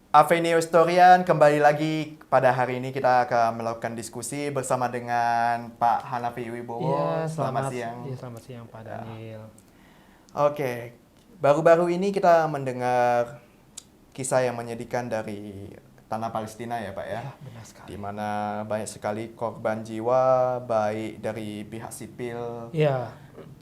Avenue Historian, kembali lagi pada hari ini kita akan melakukan diskusi bersama dengan Pak Hanafi Iya, Wibowo. Selamat siang. selamat siang Pak Ya. Daniel. Oke, baru-baru ini kita mendengar kisah yang menyedihkan dari tanah Palestina ya Pak ya. Ya, benar sekali. Di mana banyak sekali korban jiwa, baik dari pihak sipil Iya,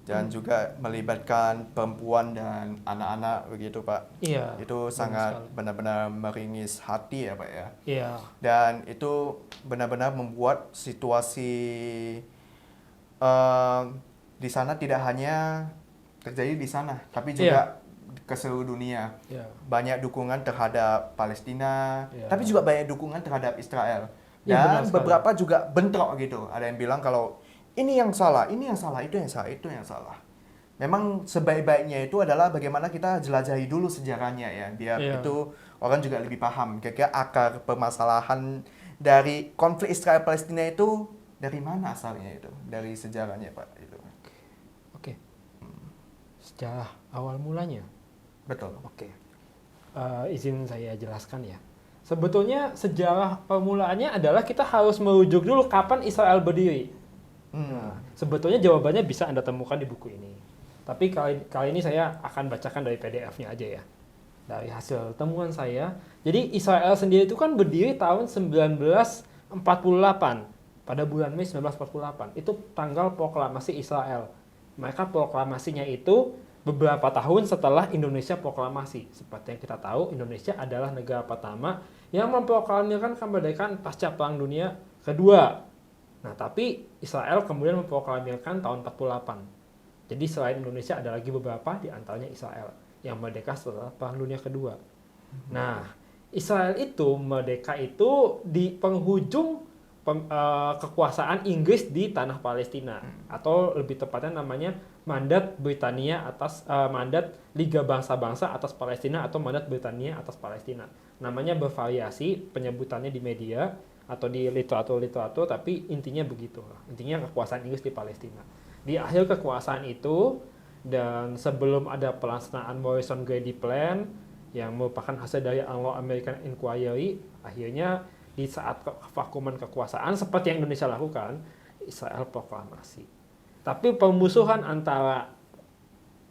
dan juga melibatkan perempuan dan anak-anak begitu Pak. iya. Itu benar sangat sekali. benar-benar meringis hati ya Pak ya. Iya, Dan itu benar-benar membuat situasi eh, di sana tidak hanya terjadi di sana, tapi iya, juga ke seluruh dunia. iya, Banyak dukungan terhadap Palestina, iya. tapi juga banyak dukungan terhadap Israel. Iya, benar Dan sekali. beberapa juga bentrok gitu. Ada yang bilang kalau ini yang salah, ini yang salah, itu yang salah, itu yang salah. Memang sebaik-baiknya itu adalah bagaimana kita jelajahi dulu sejarahnya ya, biar Iya. itu orang juga lebih paham. Kira-kira akar permasalahan dari konflik Israel Palestina itu dari mana asalnya itu? Dari sejarahnya Pak itu. Oke. Sejarah awal mulanya. Betul. Oke. Izin saya jelaskan ya. Sebetulnya sejarah permulaannya adalah kita harus merujuk dulu kapan Israel berdiri. Nah, sebetulnya jawabannya bisa Anda temukan di buku ini. Tapi kali ini saya akan bacakan dari PDF-nya aja ya. Dari hasil temuan saya. Jadi Israel sendiri itu kan berdiri tahun 1948. Pada bulan Mei 1948. Itu tanggal proklamasi Israel. Mereka proklamasinya itu beberapa tahun setelah Indonesia proklamasi. Seperti yang kita tahu, Indonesia adalah negara pertama yang memproklamirkan kemerdekaan pasca Perang Dunia Kedua. Nah, tapi Israel kemudian memproklamirkan tahun 48. Jadi selain Indonesia ada lagi beberapa, di antaranya Israel yang merdeka setelah Perang Dunia Kedua. Nah, Israel itu merdeka itu di penghujung kekuasaan Inggris di tanah Palestina, atau lebih tepatnya namanya mandat Britania atas mandat Liga Bangsa-Bangsa atas Palestina atau mandat Britania atas Palestina. Namanya bervariasi penyebutannya di media atau di literatur-literatur, tapi intinya begitu. Intinya kekuasaan Inggris di Palestina. Di akhir kekuasaan itu dan sebelum ada pelaksanaan Morrison-Grady Plan yang merupakan hasil dari Anglo-American Inquiry, akhirnya di saat vakuman kekuasaan seperti yang Indonesia lakukan, Israel proklamasi. Tapi permusuhan antara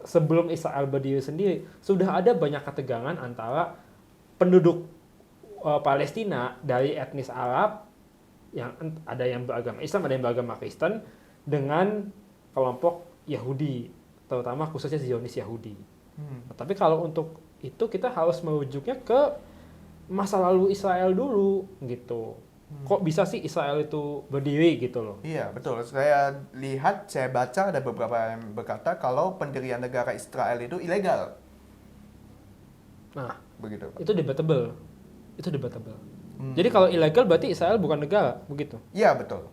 sebelum Israel berdiri sendiri, sudah ada banyak ketegangan antara penduduk Palestina dari etnis Arab, yang ada yang beragama Islam, ada yang beragama Kristen, dengan kelompok Yahudi, terutama khususnya Zionis Yahudi. Tapi kalau untuk itu kita harus merujuknya ke masa lalu Israel dulu gitu. Kok bisa sih Israel itu berdiri gitu loh? Iya, betul. Saya lihat, saya baca ada beberapa yang berkata kalau pendirian negara Israel itu ilegal. Nah, Begitu, Pak. itu debatable. Itu debatable. Jadi kalau ilegal berarti Israel bukan negara, begitu. Iya, betul.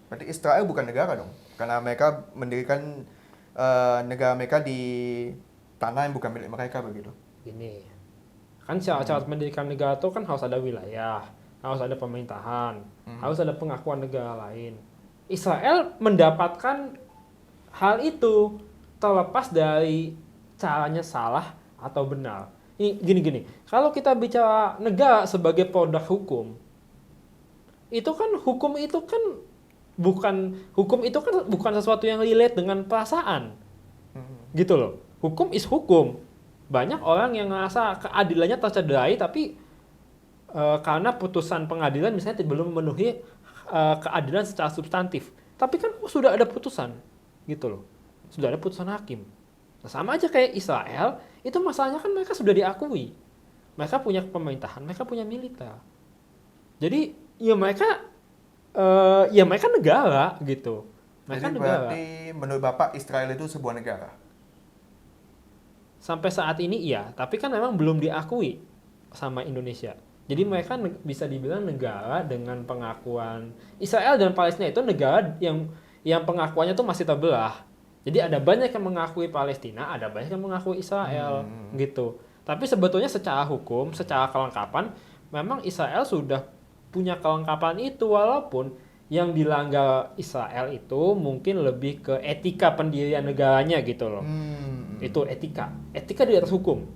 Berarti Israel bukan negara dong. Karena mereka mendirikan negara mereka di tanah yang bukan milik mereka begitu. Gini. Kan syarat-syarat mendirikan negara itu kan harus ada wilayah, harus ada pemerintahan, harus ada pengakuan negara lain. Israel mendapatkan hal itu terlepas dari caranya salah atau benar. Ini gini-gini, kalau kita bicara negara sebagai produk hukum, hukum itu kan bukan sesuatu yang relate dengan perasaan. Gitu loh. Hukum is hukum. Banyak orang yang ngerasa keadilannya tercederai tapi karena putusan pengadilan misalnya belum memenuhi keadilan secara substantif. Tapi kan sudah ada putusan, gitu loh. Sudah ada putusan hakim. Nah, sama aja kayak Israel, itu masalahnya kan mereka sudah diakui. Mereka punya pemerintahan, mereka punya militer. Jadi ya mereka negara gitu. Mereka Jadi negara. berarti menurut Bapak Israel itu sebuah negara? Sampai saat ini iya, tapi kan memang belum diakui sama Indonesia. Jadi mereka bisa dibilang negara dengan pengakuan. Israel dan Palestina itu negara yang pengakuannya tuh masih terbelah. Jadi ada banyak yang mengakui Palestina, ada banyak yang mengakui Israel gitu. Tapi sebetulnya secara hukum, secara kelengkapan, memang Israel sudah punya kelengkapan itu, walaupun yang dilanggar Israel itu mungkin lebih ke etika pendirian negaranya gitu loh. Itu etika. Etika di atas hukum.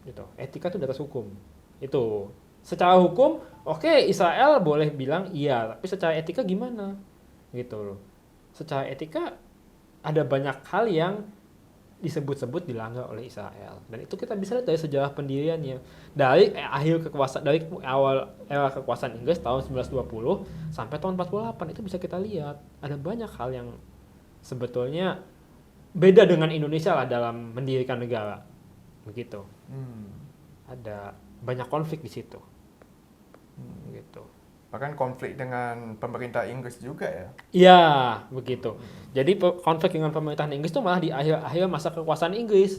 Gitu. Etika itu di atas hukum. Itu. Secara hukum, oke, Israel boleh bilang iya, tapi secara etika gimana? Gitu loh. Secara etika ada banyak hal yang disebut-sebut dilanggar oleh Israel, dan itu kita bisa lihat dari sejarah pendiriannya, dari akhir kekuasaan, dari awal era kekuasaan Inggris tahun 1920 sampai tahun 48. Itu bisa kita lihat ada banyak hal yang sebetulnya beda dengan Indonesia lah dalam mendirikan negara, begitu. Ada banyak konflik di situ, gitu. Bahkan konflik dengan pemerintah Inggris juga ya. Iya, begitu. Jadi konflik dengan pemerintahan Inggris itu malah di akhir masa kekuasaan Inggris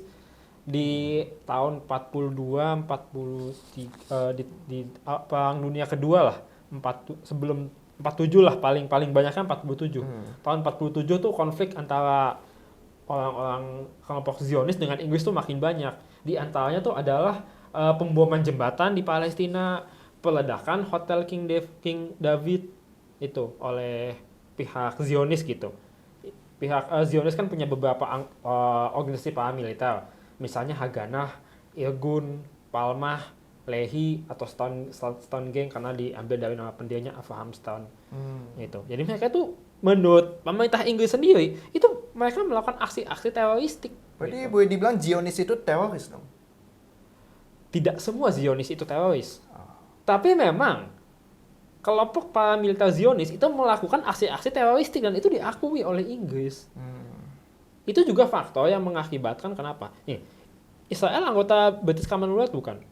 di tahun 42, 43, di Perang Dunia Kedua lah, sebelum 47 lah, paling banyak kan 47. Tahun 47 tuh konflik antara orang-orang kelompok Zionis dengan Inggris tuh makin banyak. Di antaranya tuh adalah pemboman jembatan di Palestina, peledakan hotel King David itu oleh pihak Zionis gitu. Pihak Zionis kan punya beberapa organisasi paramiliter, misalnya Haganah, Irgun, Palmah, Lehi, atau Stone Gang karena diambil dari nama pendirinya Abraham Stone. Gitu. Jadi mereka itu menurut pemerintah Inggris sendiri itu mereka melakukan aksi-aksi teroristik. Berarti Gitu. boleh dibilang Zionis itu teroris dong? Tidak semua Zionis itu teroris. Tapi memang kelompok paramiliter Zionis itu melakukan aksi-aksi teroristik dan itu diakui oleh Inggris. Itu juga faktor yang mengakibatkan kenapa? Nih, Israel anggota British Commonwealth bukan?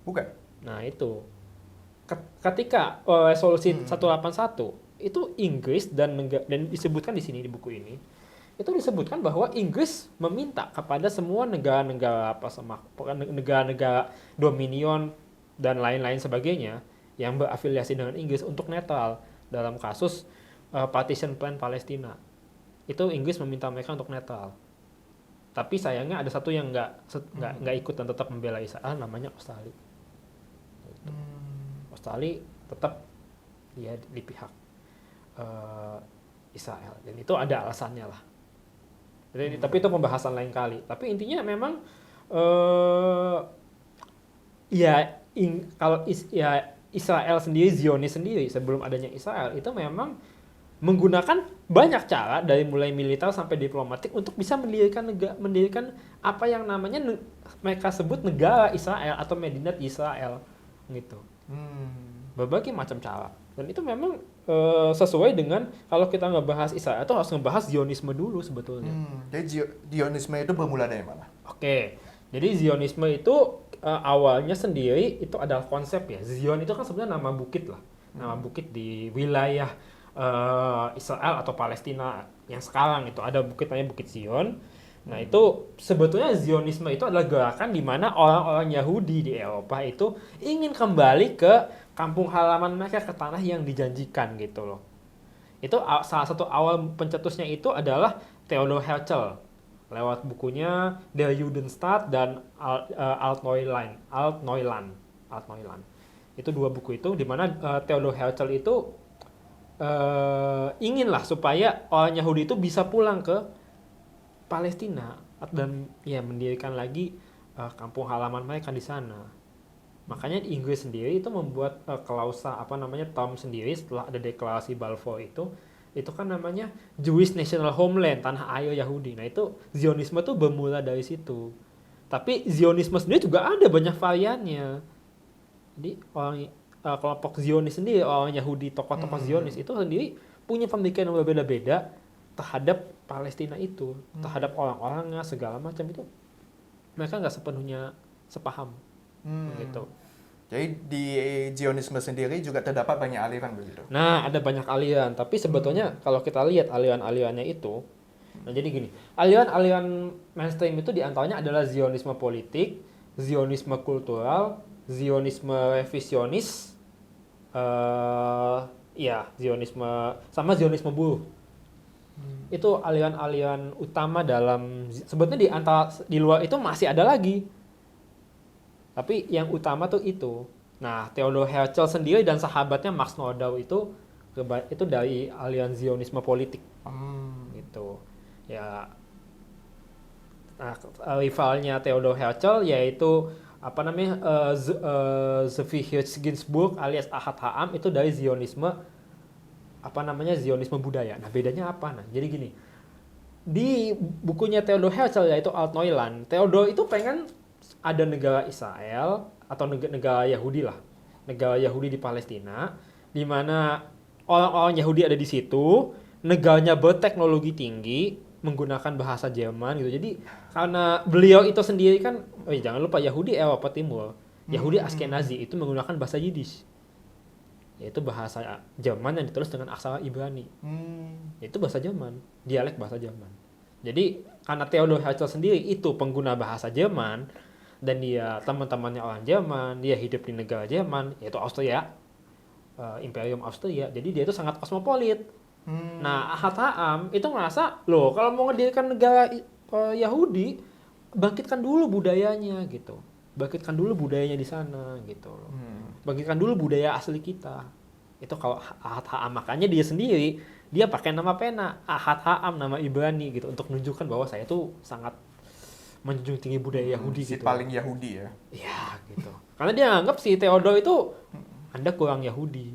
Bukan. Nah itu. Ketika resolusi 181 itu Inggris dan disebutkan di sini di buku ini, itu disebutkan bahwa Inggris meminta kepada semua negara-negara negara-negara dominion dan lain-lain sebagainya yang berafiliasi dengan Inggris untuk netral dalam kasus partition plan Palestina. Itu Inggris meminta mereka untuk netral. Tapi sayangnya ada satu yang nggak ikut dan tetap membela Israel, namanya Australia. Australia tetap dia di pihak Israel, dan itu ada alasannya lah. Jadi, tapi itu pembahasan lain kali. Tapi intinya memang kalau Israel sendiri, Zionis sendiri sebelum adanya Israel itu memang menggunakan banyak cara dari mulai militer sampai diplomatik untuk bisa mendirikan apa yang namanya mereka sebut negara Israel atau Medinat Israel gitu. Berbagai macam cara, dan itu memang sesuai dengan kalau kita ngebahas Israel itu harus ngebahas Zionisme dulu sebetulnya. Jadi Zionisme itu bermula dari mana? Oke, jadi Zionisme itu awalnya sendiri itu adalah konsep ya. Zion itu kan sebenarnya nama bukit lah, nama bukit di wilayah Israel atau Palestina yang sekarang itu ada bukit namanya Bukit Zion. Nah itu sebetulnya Zionisme itu adalah gerakan di mana orang-orang Yahudi di Eropa itu ingin kembali ke kampung halaman mereka, ke tanah yang dijanjikan gitu loh. Itu salah satu awal pencetusnya itu adalah Theodor Herzl lewat bukunya Der Judenstaat dan Altneuland. Itu dua buku itu di mana Theodor Herzl itu inginlah supaya orang Yahudi itu bisa pulang ke Palestina dan ya mendirikan lagi kampung halaman mereka di sana. Makanya Inggris sendiri itu membuat klausa term sendiri setelah ada deklarasi Balfour itu kan namanya Jewish National Homeland, tanah air Yahudi. Nah itu Zionisme tuh bermula dari situ. Tapi Zionisme sendiri juga ada banyak variannya. Jadi kelompok Zionis sendiri, orang Yahudi, tokoh-tokoh Zionis itu sendiri punya pemikiran yang berbeda-beda terhadap Palestina itu, terhadap orang-orangnya segala macam itu. Mereka nggak sepenuhnya sepaham, gitu. Jadi di Zionisme sendiri juga terdapat banyak aliran begitu. Nah, ada banyak aliran, tapi sebetulnya kalau kita lihat aliran-alirannya itu, nah jadi gini, aliran-aliran mainstream itu diantaranya adalah Zionisme politik, Zionisme kultural, Zionisme revisionis, Zionisme sama Zionisme buruh. Itu aliran-aliran utama dalam, sebetulnya di luar itu masih ada lagi. Tapi yang utama tuh itu. Nah, Theodor Herzl sendiri dan sahabatnya Max Nordau itu dari aliran Zionisme politik. Gitu. Ya. Nah, rivalnya Theodor Herzl yaitu Zvi Ginsburg alias Ahad Ha'am itu dari Zionisme budaya. Nah, bedanya apa? Nah, jadi gini. Di bukunya Theodor Herzl yaitu Alt-Neuland, Theodor itu pengen ada negara Israel atau negara Yahudi lah. Negara Yahudi di Palestina di mana orang-orang Yahudi ada di situ, negaranya berteknologi tinggi, menggunakan bahasa Jerman gitu. Jadi karena beliau itu sendiri kan, jangan lupa Yahudi Eropa Timur, Yahudi Ashkenazi itu menggunakan bahasa Yiddish, yaitu bahasa Jerman yang ditulis dengan aksara Ibrani. Itu bahasa Jerman, dialek bahasa Jerman. Jadi karena Theodor Herzl sendiri itu pengguna bahasa Jerman dan dia teman-temannya orang Jerman, dia hidup di negara Jerman, yaitu Austria, Imperium Austria. Jadi dia itu sangat kosmopolit. Nah, Ahad Ha'am itu ngerasa, loh kalau mau ngedirikan negara Yahudi, bangkitkan dulu budayanya gitu. Bangkitkan dulu budayanya di sana gitu loh. Bangkitkan dulu budaya asli kita. Itu kalau Ahad Ha'am, makanya dia sendiri dia pakai nama pena Ahad Ha'am, nama Ibrani gitu untuk menunjukkan bahwa saya tuh sangat menjunjung tinggi budaya Yahudi si gitu. paling Yahudi ya. Iya gitu. Karena dia anggap si Theodor itu Anda kurang Yahudi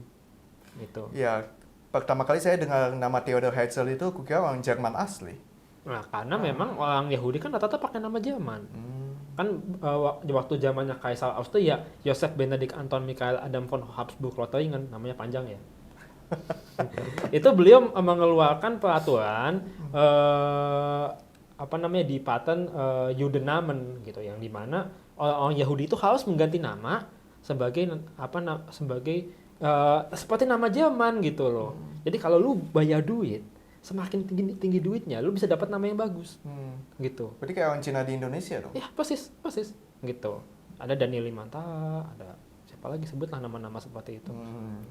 gitu. Ya, pertama kali saya dengar nama Theodor Herzl itu kukira orang Jerman asli. Nah, karena memang orang Yahudi kan rata-rata pakai nama Jerman. Kan waktu zamannya Kaisar Austria, Joseph Benedict Anton Michael Adam von Habsburg-Lothringen, namanya panjang ya. Itu beliau mengeluarkan peraturan di paten Judennamen gitu, yang dimana orang Yahudi itu harus mengganti nama sebagai seperti nama Jerman gitu loh. Jadi kalau lu bayar duit, semakin tinggi duitnya, lu bisa dapat nama yang bagus. Gitu. Berarti kayak orang Cina di Indonesia dong? Ya, persis gitu. Ada Daniel Limanta, ada siapa lagi, sebutlah nama-nama seperti itu.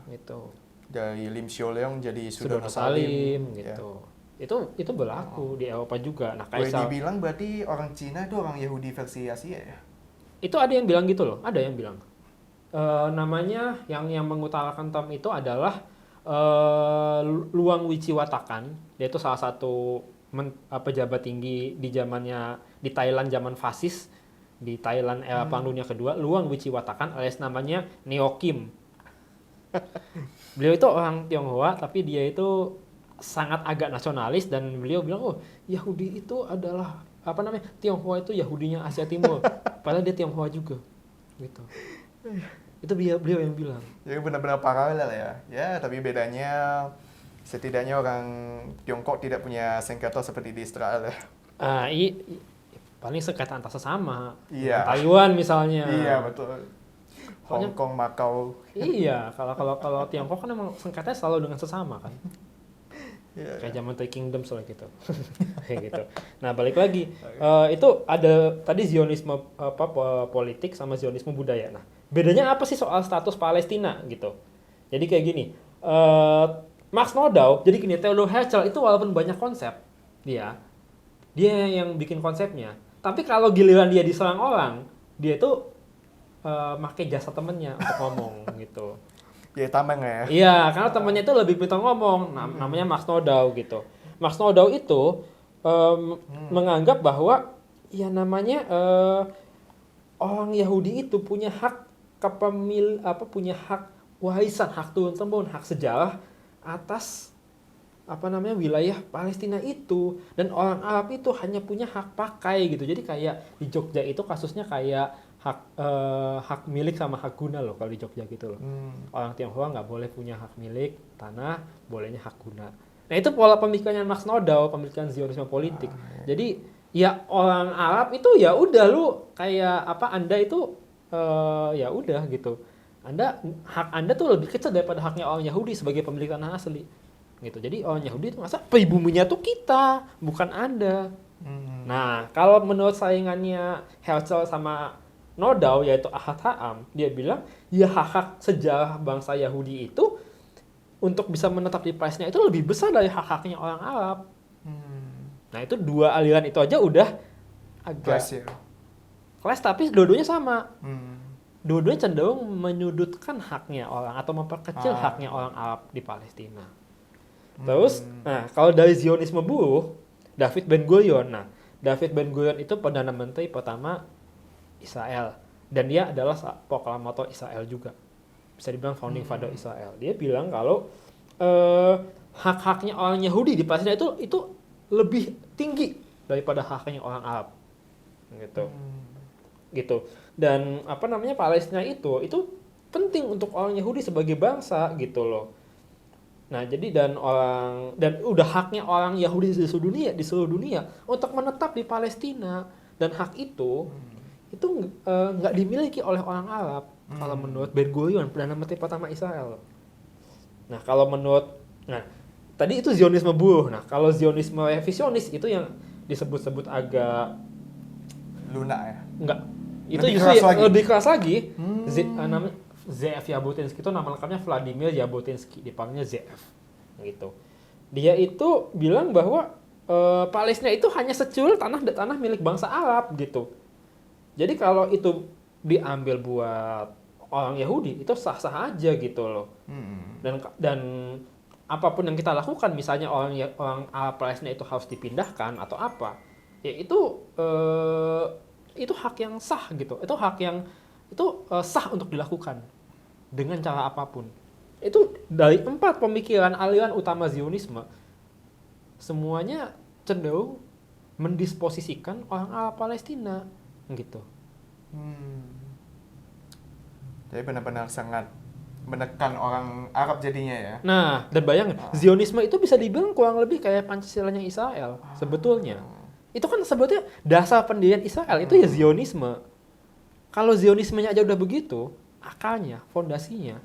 Gitu. Dari Lim Xiaoleong jadi Sudono Salim gitu. Ya. Itu berlaku di Eropa juga. Nah, boleh dibilang berarti orang Cina itu orang Yahudi versi Asia ya? Itu ada yang bilang gitu loh, ada yang bilang. Namanya yang mengutarakan term itu adalah Luang Wiciwatakan. Dia itu salah satu pejabat tinggi di zamannya di Thailand zaman fasis, di Thailand era Perang Dunia Kedua. Luang Wiciwatakan alias namanya Neo Kim. Beliau itu orang Tionghoa, tapi dia itu sangat agak nasionalis dan beliau bilang, Yahudi itu adalah Tionghoa itu Yahudinya Asia Timur. Padahal dia Tionghoa juga. Gitu. Itu beliau yang bilang. Jadi benar-benar paralel ya. Ya, tapi bedanya setidaknya orang Tiongkok tidak punya sengketa seperti di Israel ya. Paling sengketa antar sesama. Iya. Taiwan misalnya. Iya, betul. Hong Kong, Makau. Iya, kalau Tiongkok kan emang sengketanya selalu dengan sesama kan. Yeah. Kayak zaman Three Kingdoms lah gitu. Kayak gitu. Nah, balik lagi. Itu ada tadi Zionisme politik sama Zionisme budaya. Nah, bedanya apa sih soal status Palestina gitu? Jadi kayak gini. Max Nodau, jadi gini, Theodor Herzl itu walaupun banyak konsep dia yang bikin konsepnya. Tapi kalau giliran dia diserang orang, dia itu pakai jasa temennya untuk ngomong gitu. Ya tameng ya. Iya, karena temennya itu lebih pintar ngomong. Namanya Max Nodau gitu. Max Nodau itu menganggap bahwa ya namanya orang Yahudi itu punya hak punya hak warisan, hak turun-temurun, hak sejarah atas wilayah Palestina itu, dan orang Arab itu hanya punya hak pakai gitu. Jadi kayak di Jogja itu kasusnya kayak hak milik sama hak guna loh kalau di Jogja gitu loh. Orang Tionghoa nggak boleh punya hak milik tanah, bolehnya hak guna. Nah, itu pola pemikirannya Max Nodau, pemikiran Zionisme politik. Jadi ya orang Arab itu ya udah lu kayak Anda itu ya udah gitu. Hak Anda tuh lebih kecil daripada haknya orang Yahudi sebagai pemilik tanah asli. Gitu. Jadi orang Yahudi itu masa pribuminya tuh kita, bukan Anda. Nah, kalau menurut saingannya Herzl sama Nodau yaitu Ahad Ha'am, dia bilang ya hak-hak sejarah bangsa Yahudi itu untuk bisa menetap di Palestina itu lebih besar dari hak-haknya orang Arab. Nah, itu dua aliran itu aja udah agak kelas, tapi dua-duanya sama. Dua-duanya cenderung menyudutkan haknya orang atau memperkecil haknya orang Arab di Palestina. Terus, nah kalau dari Zionisme buruh, David Ben-Gurion itu Perdana Menteri pertama Israel. Dan dia adalah proklamator Israel juga. Bisa dibilang founding father Israel. Dia bilang kalau hak-haknya orang Yahudi di Palestina itu lebih tinggi daripada haknya orang Arab. Gitu. Dan Palestina itu penting untuk orang Yahudi sebagai bangsa gitu loh. Nah, jadi dan udah haknya orang Yahudi di seluruh dunia untuk menetap di Palestina, dan hak itu nggak dimiliki oleh orang Arab kalau menurut Ben Gurion, Perdana Menteri pertama Israel. Nah, tadi itu Zionisme buruh. Nah, kalau Zionisme revisionis itu yang disebut-sebut agak lunak ya. Enggak. Itu Lebih justru keras lagi. lebih keras lagi. Namanya ZF Jabotinsky, itu nama lengkapnya Vladimir Jabotinsky, dipanggilnya ZF gitu. Dia itu bilang bahwa Palestina itu hanya securul tanah milik bangsa Arab gitu. Jadi kalau itu diambil buat orang Yahudi itu sah-sah aja gitu loh. Dan apapun yang kita lakukan, misalnya orang Arab Palestina itu harus dipindahkan atau apa, ya itu hak yang sah gitu. Itu hak yang sah untuk dilakukan dengan cara apapun. Itu dari 4 pemikiran aliran utama Zionisme, semuanya cenderung mendisposisikan orang Arab Palestina gitu. Jadi benar-benar sangat menekan orang Arab jadinya ya. Nah, dan bayangin, Zionisme itu bisa dibilang kurang lebih kayak Pancasilanya Israel sebetulnya. Itu kan sebetulnya dasar pendirian Israel itu ya Zionisme. Kalau Zionismenya aja udah begitu, akarnya, fondasinya,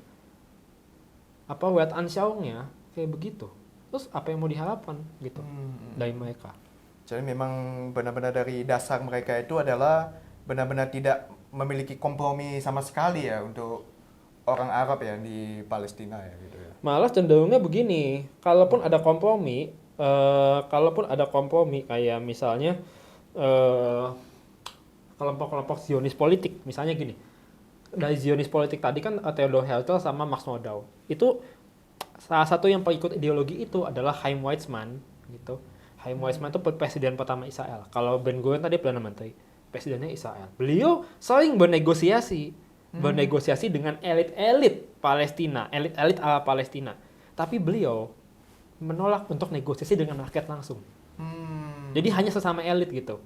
wet anschauungnya kayak begitu. Terus apa yang mau diharapkan gitu dari mereka? Jadi memang benar-benar dari dasar mereka itu adalah benar-benar tidak memiliki kompromi sama sekali ya untuk orang Arab ya di Palestina ya gitu ya. Malah cenderungnya begini, kalaupun ada kompromi kayak misalnya kelompok-kelompok Zionis politik, misalnya gini. Dari Zionis politik tadi kan Theodor Herzl sama Max Nordau. Itu salah satu yang pengikut ideologi itu adalah Chaim Weizmann gitu. Chaim Weizmann itu presiden pertama Israel. Kalau Ben Gurion tadi Perdana Menteri, presidennya Israel. Beliau sering bernegosiasi dengan elit-elit Palestina, elit-elit Arab Palestina. Tapi beliau menolak untuk negosiasi dengan rakyat langsung. Jadi hanya sesama elit gitu.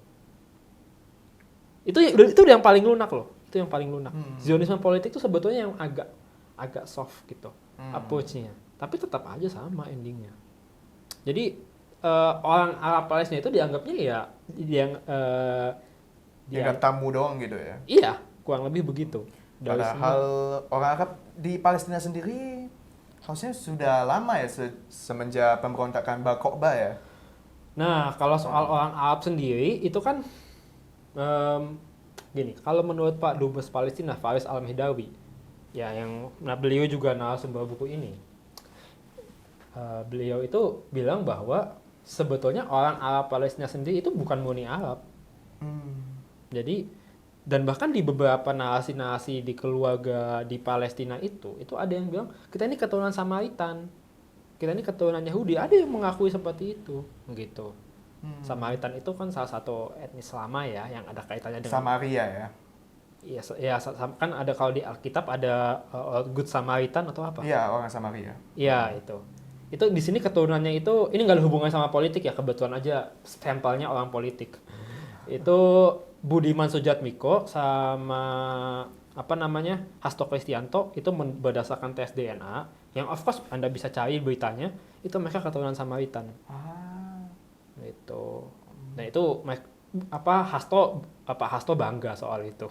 Itu yang paling lunak loh. Itu yang paling lunak. Zionisme politik itu sebetulnya yang agak soft gitu approach-nya. Tapi tetap aja sama endingnya. Jadi orang Arab Palestina itu dianggapnya ya dianggap tamu doang gitu ya. Iya, kurang lebih begitu. Padahal orang Arab di Palestina sendiri harusnya sudah lama ya semenjak pemberontakan Bar Kokhba ya. Nah, kalau soal orang Arab sendiri itu kan gini, kalau menurut Pak Dubes Palestina Faris Al-Mihdawi, ya beliau juga narasumber buku ini. Beliau itu bilang bahwa sebetulnya orang Arab Palestina sendiri itu bukan murni Arab. Jadi, dan bahkan di beberapa narasi-narasi di keluarga di Palestina itu ada yang bilang kita ini keturunan Samaritan, kita ini keturunan Yahudi. Ada yang mengakui seperti itu, gitu. Samaritan itu kan salah satu etnis lama ya yang ada kaitannya dengan Samaria ya. Iya, kan ada kalau di Alkitab ada Good Samaritan atau apa? Iya, orang Samaria. Iya, itu. Itu di sini keturunannya itu ini nggak ada hubungan sama politik ya, kebetulan aja stempelnya orang politik. Itu Budiman Sujatmiko sama Hasto Kristianto itu berdasarkan tes DNA yang of course Anda bisa cari beritanya, itu mereka keturunan Samaritan. Itu. Nah, itu Hasto bangga soal itu.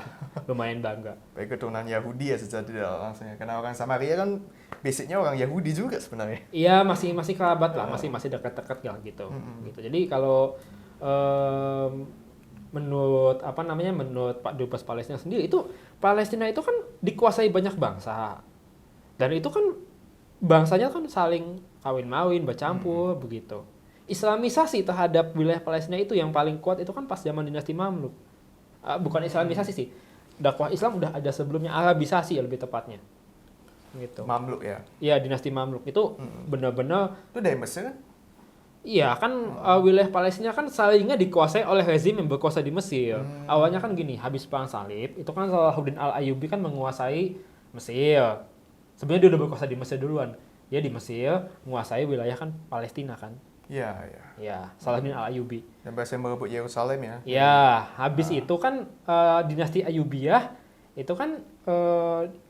Lumayan bangga. Baik keturunan Yahudi ya secara tidak langsungnya. Karena orang Samaria kan basicnya orang Yahudi juga sebenarnya. Iya, masih kerabat lah, masih dekat-dekat lah gitu. Gitu. Jadi kalau menurut Pak Dubes Palestina sendiri itu Palestina itu kan dikuasai banyak bangsa. Dan itu kan bangsanya kan saling kawin-mawin, bercampur begitu. Islamisasi terhadap wilayah Palestina itu yang paling kuat itu kan pas zaman dinasti Mamluk. Bukan Islamisasi sih. Dakwah Islam udah ada sebelumnya, Arabisasi lebih tepatnya. Gitu. Mamluk ya. Iya, dinasti Mamluk itu benar-benar itu dari Mesir kan? Iya kan wilayah Palestina kan salingnya dikuasai oleh rezim yang berkuasa di Mesir. Awalnya kan gini, habis perang salib itu kan Salahuddin Al-Ayyubi kan menguasai Mesir. Sebenarnya dia udah berkuasa di Mesir duluan. Dia di Mesir menguasai wilayah kan Palestina kan. Iya, iya. Ya, Salahuddin Al-Ayyubi. Dan berhasil merebut Yerusalem ya. Ya, habis itu kan dinasti Ayyubiyah itu kan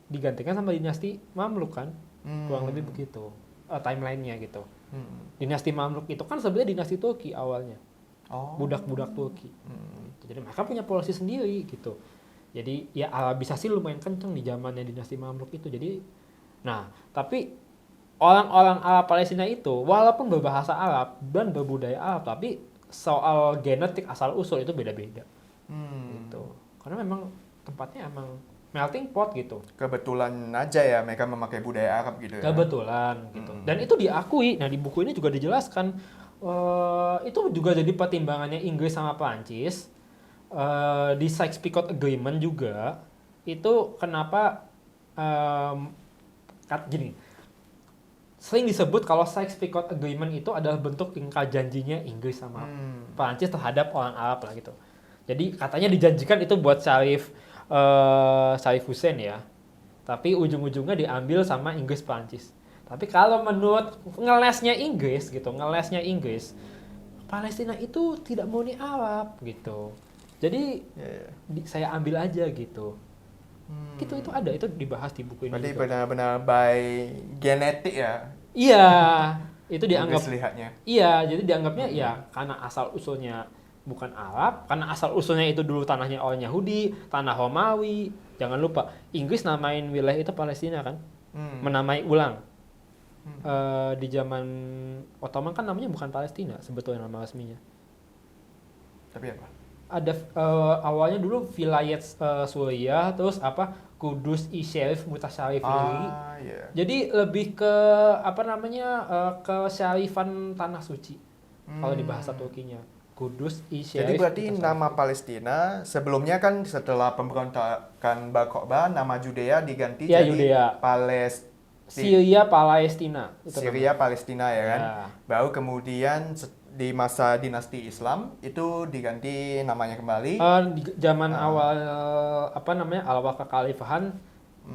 digantikan sama dinasti Mamluk kan. Kurang lebih begitu. Timelinenya gitu. Dinasti Mamluk itu kan sebenarnya dinasti Turki awalnya. Oh. Budak-budak Turki. Jadi mereka punya polisi sendiri gitu. Jadi ya Arabisasi lumayan kenceng di zamannya dinasti Mamluk itu. Jadi nah, tapi orang-orang Arab Palestina itu walaupun berbahasa Arab dan berbudaya Arab, tapi soal genetik asal usul itu beda-beda. Gitu. Karena memang tempatnya emang melting pot gitu. Kebetulan aja ya mereka memakai budaya Arab gitu ya. Kebetulan gitu. Dan itu diakui. Nah, di buku ini juga dijelaskan itu juga jadi pertimbangannya Inggris sama Prancis di Sykes-Picot Agreement juga itu kenapa gini. Sering disebut kalau Sykes-Picot Agreement itu adalah bentuk ingkar janjinya Inggris sama Prancis terhadap orang Arab lah gitu. Jadi katanya dijanjikan itu buat Sharif Hussein ya. Tapi ujung-ujungnya diambil sama Inggris Prancis. Tapi kalau menurut ngelesnya Inggris, Palestina itu tidak murni Arab gitu. Jadi saya ambil aja gitu. Gitu itu ada, itu dibahas di buku ini. Berarti juga. benar-benar by genetik ya. Iya, itu dianggap. Inggris lihatnya. Iya, jadi dianggapnya ya karena asal usulnya bukan Arab, karena asal usulnya itu dulu tanahnya orang Yahudi, tanah Romawi. Jangan lupa, Inggris namain wilayah itu Palestina kan, menamai ulang. Di zaman Ottoman kan namanya bukan Palestina sebetulnya nama resminya. Tapi apa? Ada awalnya dulu Vilayet Suriah, terus apa Kudus Syarif Mutasyarif ini. Yeah. Jadi lebih ke kesyarifan tanah suci kalau di bahasa Turkinya. Kudus Syarif. Jadi berarti nama Palestina sebelumnya kan setelah pemberontakan Bar Kokhba nama Judea diganti Ya, jadi Yudea. Syria Palestina. Syria Palestina ya kan. Ya. Baru kemudian di masa dinasti Islam itu diganti namanya kembali. Di zaman awal Al-Waqa Khalifahan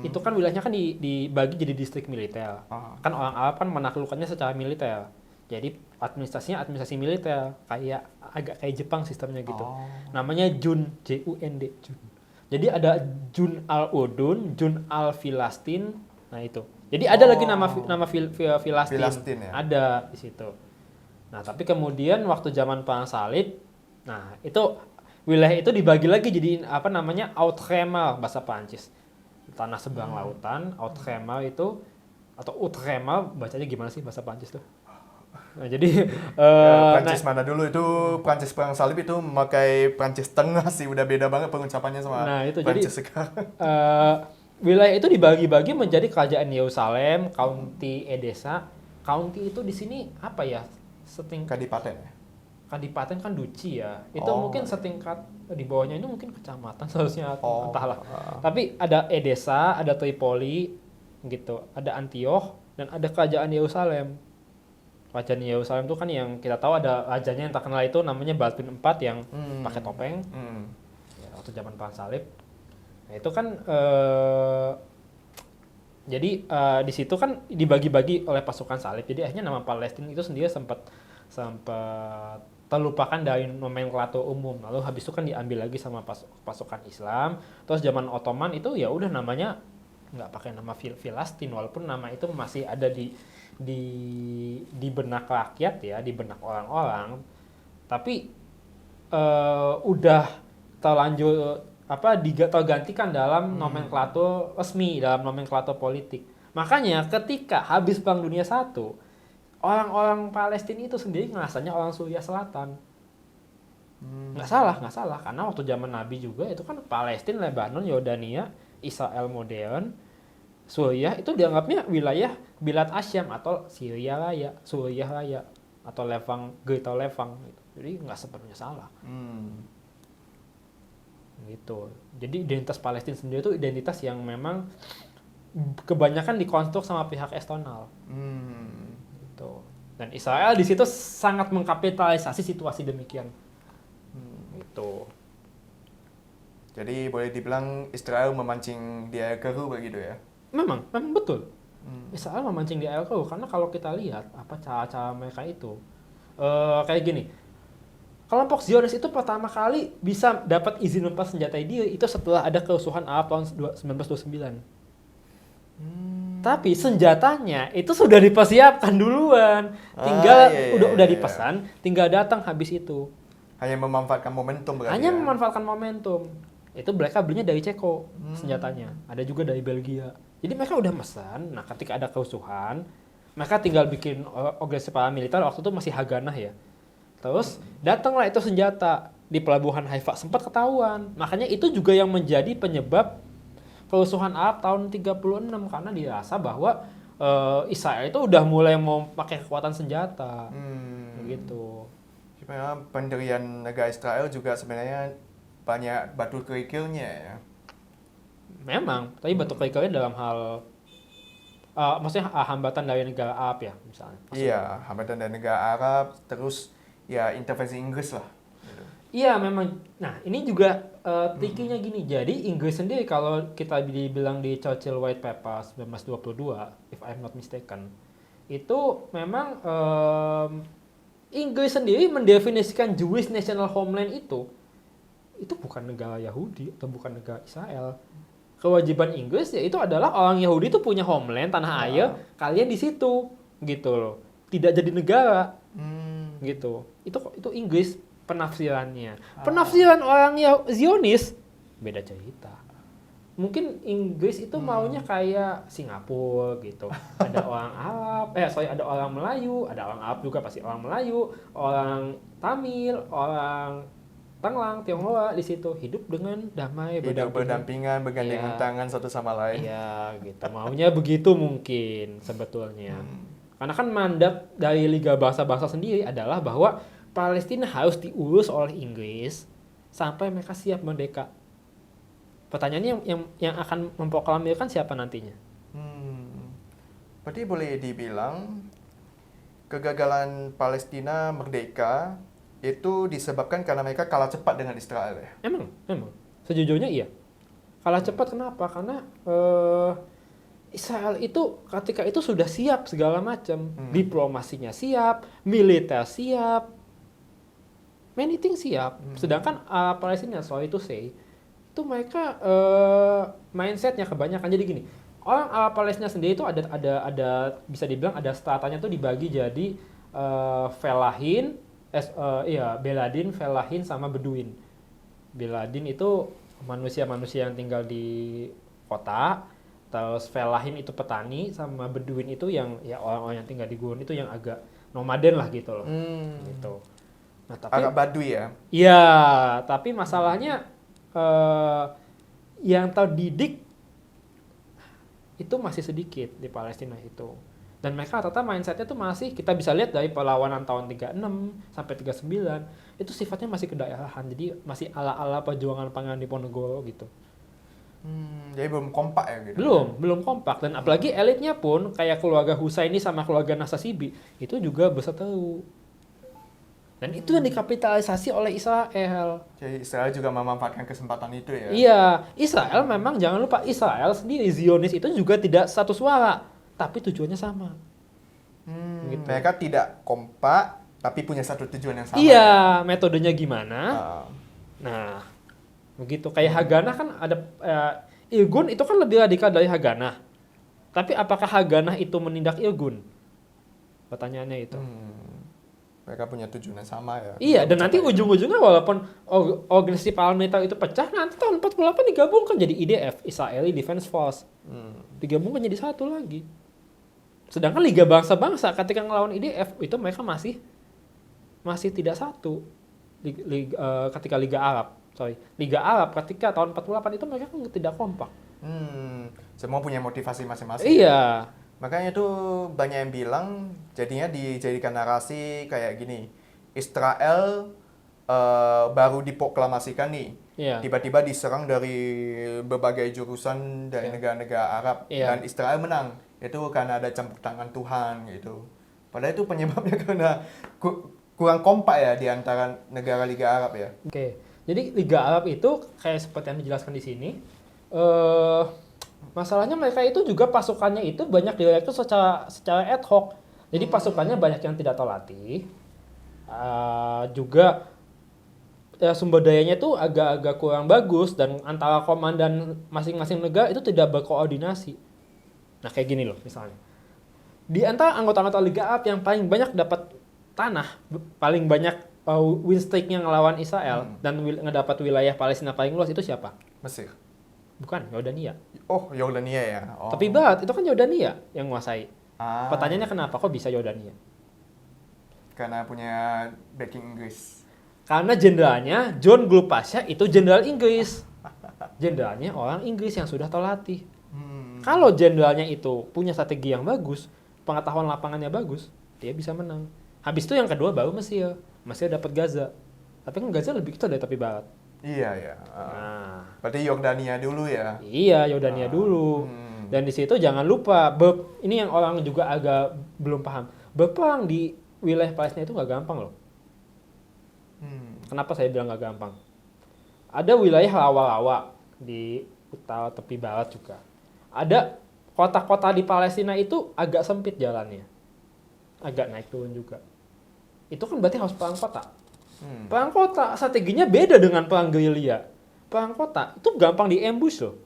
itu kan wilayahnya kan dibagi jadi distrik militer. Kan orang Arab kan menaklukkannya secara militer. Jadi administrasinya administrasi militer, agak kayak Jepang sistemnya gitu. Namanya Jun, JUND, Jun. Jadi ada Jun al-Urdun, Jun al-Filastin. Nah itu. Jadi ada lagi nama Filastin ya? Ada di situ. Nah, tapi kemudian waktu zaman Perang Salib, nah itu wilayah itu dibagi lagi jadi Outremer bahasa Prancis. Tanah seberang lautan, Outremer itu atau Outremer bacanya gimana sih bahasa Prancis tuh? Nah, jadi Prancis mana dulu itu Prancis Perang Salib itu memakai Prancis Tengah sih, udah beda banget pengucapannya sama Prancis sekarang. Wilayah itu dibagi-bagi menjadi kerajaan Yerusalem, County Edessa. County itu di sini apa ya? Kadipaten. Kadipaten kan duchy ya. Itu mungkin setingkat di bawahnya itu mungkin kecamatan seharusnya entahlah. Tapi ada Edessa, ada Tripoli gitu, ada Antioch dan ada kerajaan Yerusalem. Kerajaan Yerusalem itu kan yang kita tahu ada rajanya yang terkenal itu namanya Balpin IV yang pakai topeng. Ya, waktu zaman Perang Salib. Nah, itu kan jadi di situ kan dibagi-bagi oleh pasukan salib. Jadi akhirnya nama Palestina itu sendiri sempat terlupakan dari nomenklatur umum. Lalu habis itu kan diambil lagi sama pasukan Islam. Terus zaman Ottoman itu ya udah namanya nggak pakai nama Filastin, walaupun nama itu masih ada di benak rakyat ya, di benak orang-orang. Tapi udah terlanjur tergantikan dalam nomenklatur resmi, dalam nomenklatur politik. Makanya ketika habis Perang Dunia I, orang-orang Palestina itu sendiri ngerasanya orang Suriah Selatan. Nggak salah. Karena waktu zaman Nabi juga itu kan Palestina, Lebanon, Yordania, Israel modern, Suriah itu dianggapnya wilayah Bilad Asyam atau Syria Raya, Suriah Raya, atau Greater Levant. Gitu. Jadi nggak sepenuhnya salah. Gitu. Jadi identitas Palestina sendiri itu identitas yang memang kebanyakan dikonstruk sama pihak eksternal. Gitu. Dan Israel di situ sangat mengkapitalisasi situasi demikian. Gitu. Jadi boleh dibilang Israel memancing di air keruh begitu ya? Memang betul. Israel memancing di air keruh karena kalau kita lihat apa cara-cara mereka itu kayak gini. Kelompok Zionis itu pertama kali bisa dapat izin lepas senjata diri itu setelah ada kerusuhan Arab tahun 1929. Tapi senjatanya itu sudah dipersiapkan duluan. Tinggal udah dipesan, tinggal datang habis itu. Hanya memanfaatkan momentum berarti. Hanya memanfaatkan momentum. Itu mereka belinya dari Ceko senjatanya. Ada juga dari Belgia. Jadi mereka udah pesan. Nah, ketika ada kerusuhan, mereka tinggal bikin organisasi paramiliter. Waktu itu masih Haganah ya. Terus datanglah itu senjata di pelabuhan Haifa, sempat ketahuan. Makanya itu juga yang menjadi penyebab kerusuhan Arab tahun 36 karena dirasa bahwa Israel itu udah mulai mau pakai kekuatan senjata. Begitu. Sebenarnya pendirian negara Israel juga sebenarnya banyak batu kerikilnya ya. Memang, tapi batu kerikilnya dalam hal maksudnya hambatan dari negara Arab ya misalnya. Iya, hambatan dari negara Arab, terus ya intervensi Inggris lah. Gitu. Iya memang. Nah ini juga trikinya gini. Jadi Inggris sendiri kalau kita dibilang di Churchill White Paper 1922, if I'm not mistaken, itu memang Inggris sendiri mendefinisikan Jewish National Homeland itu bukan negara Yahudi atau bukan negara Israel. Kewajiban Inggris ya itu adalah orang Yahudi itu punya homeland tanah air, kalian di situ gitu loh. Tidak jadi negara. Gitu. Itu Inggris penafsirannya. Penafsiran orang Zionis beda cerita. Mungkin Inggris itu maunya kayak Singapura gitu. Ada orang Arab, ada orang Melayu, ada orang Arab juga pasti orang Melayu, orang Tamil, orang Tenglang, Tionghoa di situ hidup dengan damai, berdampingan, bergandengan tangan satu sama lain. Iya, gitu. Maunya begitu mungkin sebetulnya. Karena kan mandat dari Liga Bangsa-Bangsa sendiri adalah bahwa Palestina harus diurus oleh Inggris sampai mereka siap merdeka. Pertanyaannya yang akan memproklamirkan siapa nantinya? Berarti boleh dibilang kegagalan Palestina merdeka itu disebabkan karena mereka kalah cepat dengan Israel ya? Emang. Sejujurnya iya. Kalah cepat kenapa? Karena Israel itu ketika itu sudah siap segala macam. Diplomasinya siap, militer siap, many things siap. Sedangkan Palestina, sorry to say, itu mereka mindsetnya kebanyakan. Jadi gini, orang Palestina sendiri itu ada bisa dibilang ada stratanya tuh dibagi jadi Felahin, Beladin, Felahin sama Beduin. Beladin itu manusia-manusia yang tinggal di kota, terus Felahin itu petani, sama Beduin itu yang ya orang-orang yang tinggal di gurun itu yang agak nomaden lah gitu loh. Gitu. Nah, tapi agak Baduy ya? Iya, tapi masalahnya yang terdidik itu masih sedikit di Palestina itu. Dan mereka rata-rata mindsetnya tuh masih, kita bisa lihat dari perlawanan tahun 36 sampai 39, itu sifatnya masih kedaerahan. Jadi masih ala-ala perjuangan Pangeran Diponegoro gitu. Jadi belum kompak ya gitu? Belum kompak. Dan apalagi elitnya pun, kayak keluarga Husaini sama keluarga Nasasibi, itu juga berseteru. Dan itu yang dikapitalisasi oleh Israel. Jadi Israel juga memanfaatkan kesempatan itu ya? Iya, Israel memang jangan lupa Israel sendiri, Zionis itu juga tidak satu suara, tapi tujuannya sama. Gitu. Mereka tidak kompak, tapi punya satu tujuan yang sama. Iya, metodenya gimana? Nah, begitu. Kayak Haganah kan ada, Irgun itu kan lebih radikal dari Haganah. Tapi apakah Haganah itu menindak Irgun? Pertanyaannya itu. Mereka punya tujuan yang sama ya. Iya, dan nanti ujung-ujungnya walaupun organisasi paramiliter itu pecah, nanti tahun 48 digabungkan jadi IDF, Israeli Defense Force. Digabungkan jadi satu lagi. Sedangkan Liga Bangsa-Bangsa ketika ngelawan IDF, itu mereka masih tidak satu. Ketika Liga Arab ketika tahun 48 itu mereka kan tidak kompak. Semua punya motivasi masing-masing. Iya. Makanya itu banyak yang bilang jadinya dijadikan narasi kayak gini. Israel baru diproklamasikan nih. Iya. Tiba-tiba diserang dari berbagai jurusan dari negara-negara Arab dan Israel menang. Itu karena ada campur tangan Tuhan gitu. Padahal itu penyebabnya karena kurang kompak ya di antara negara Liga Arab ya. Oke, jadi Liga Arab itu kayak seperti yang dijelaskan di sini. Masalahnya mereka itu juga pasukannya itu banyak direkrut secara ad hoc. Jadi pasukannya banyak yang tidak terlatih. Juga ya, sumber dayanya itu agak-agak kurang bagus dan antara komandan masing-masing negara itu tidak berkoordinasi. Nah kayak gini loh misalnya. Di antara anggota-anggota Liga Arab yang paling banyak dapat tanah, paling banyak win streak-nya ngelawan Israel dan ngedapat wilayah Palestina paling luas itu siapa? Mesir. Bukan, Yordania. Oh, Yordania ya. Oh. Tapi Barat itu kan Yordania yang menguasai. Ah, Pertanyaannya kenapa kok bisa Yordania? karena punya backing Inggris. Karena jenderalnya John Gluck Pasha itu jenderal Inggris. Jenderalnya orang Inggris yang sudah terlatih. Kalau jenderalnya itu punya strategi yang bagus, pengetahuan lapangannya bagus, dia bisa menang. Habis itu yang kedua baru Mesir. Mesir dapat Gaza. Tapi kan Gaza lebih kecil dari tepi barat. Iya ya. Nah, Berarti Yordania dulu ya. iya Yordania dulu. Dan di situ jangan lupa, ini yang orang juga agak belum paham. Berperang di wilayah Palestina itu nggak gampang loh. Kenapa saya bilang nggak gampang? Ada wilayah rawa-rawa di utara tepi barat juga. Ada kota-kota di Palestina itu agak sempit jalannya. Agak naik turun juga. Itu kan berarti harus perang kota. Perang kota strateginya beda dengan perang gerilya. Perang kota itu gampang di-ambush loh.